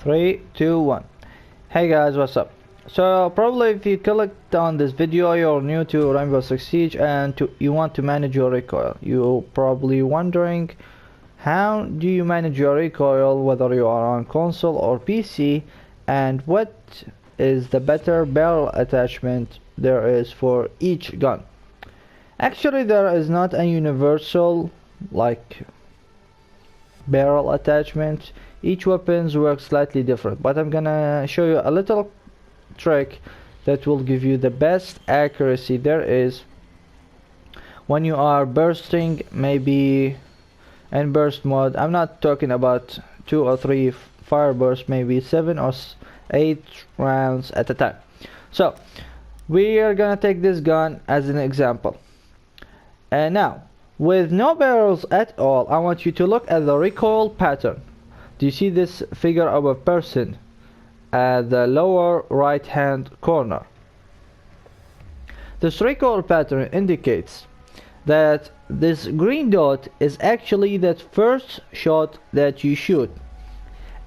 3, 2, 1. Hey guys, what's up? So probably if you clicked on this video, you're new to Rainbow Six Siege and you want to manage your recoil. You're probably wondering, how do you manage your recoil whether you are on console or PC, and what is the better barrel attachment there is for each gun? Actually, there is not a universal barrel attachment. Each weapons works slightly different, but I'm gonna show you a little trick that will give you the best accuracy there is when you are bursting, maybe in burst mode. I'm not talking about 2 or 3 fire bursts, maybe 7 or 8 rounds at a time. So we are gonna take this gun as an example, and now with no barrels at all, I want you to look at the recoil pattern. Do you see this figure of a person at the lower right hand corner? This recoil pattern indicates that this green dot is actually that first shot that you shoot,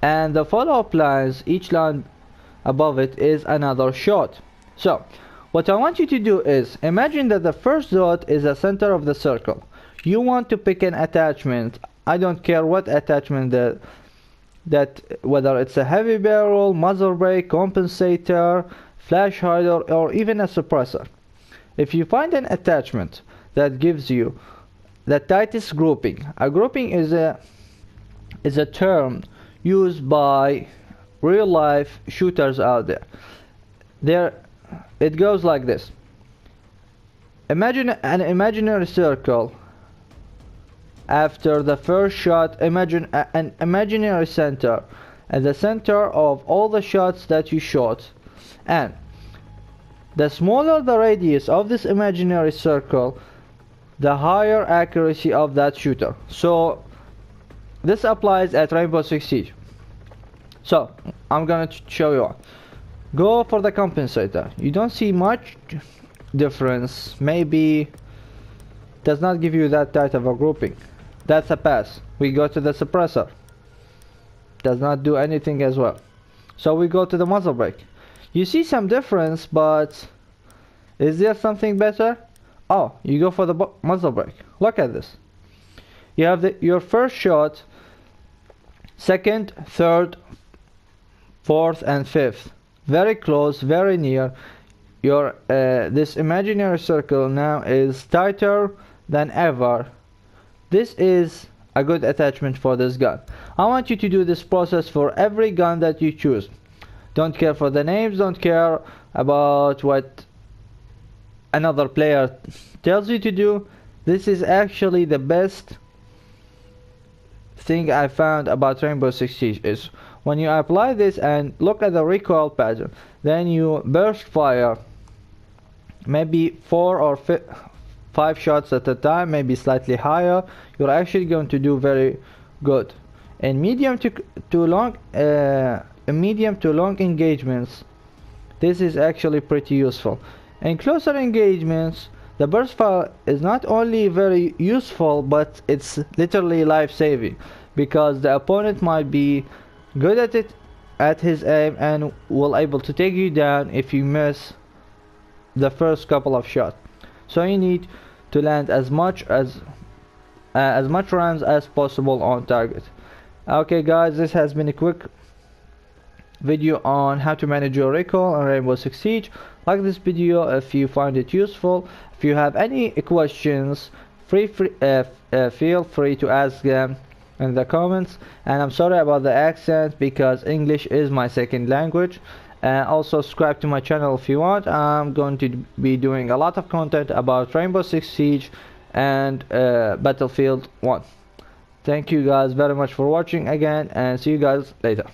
and the follow-up lines, each line above it, is another shot. So what I want you to do is imagine that the first dot is the center of the circle. You want to pick an attachment. I don't care what attachment that whether it's a heavy barrel, muzzle brake, compensator, flash hider, or even a suppressor. If you find an attachment that gives you the tightest grouping, a grouping is a term used by real life shooters out there. It goes like this. Imagine an imaginary circle. After the first shot, imagine an imaginary center at the center of all the shots that you shot, and the smaller the radius of this imaginary circle, the higher accuracy of that shooter. So this applies at Rainbow Six Siege. So I'm gonna show you. Go for the compensator. You don't see much difference. Maybe does not give you that tight of a grouping. That's a pass. We go to the suppressor. Does not do anything as well. So we go to the muzzle brake. You see some difference, but is there something better? Oh, you go for the muzzle brake. Look at this. You have your first shot, second, third, fourth, and fifth. Very close, very near. Your this imaginary circle now is tighter than ever. This is a good attachment for this gun. I want you to do this process for every gun that you choose. Don't care for the names, don't care about what another player tells you to do. This is actually the best thing I found about Rainbow Six Siege is when you apply this and look at the recoil pattern, then you burst fire maybe 4 or 5 shots at a time, maybe slightly higher. You're actually going to do very good in medium to long engagements. This is actually pretty useful. In closer engagements, the burst fire is not only very useful, but it's literally life-saving, because the opponent might be good at it at his aim and will able to take you down if you miss the first couple of shots. So you need to land as much rounds as possible on target. Okay guys, this has been a quick video on how to manage your recoil on Rainbow Six Siege. Like this video if you find it useful. If you have any questions, feel free to ask them in the comments. And I'm sorry about the accent, because English is my second language. Also subscribe to my channel if you want. I'm going to be doing a lot of content about Rainbow Six Siege and Battlefield 1. Thank you guys very much for watching again, and see you guys later.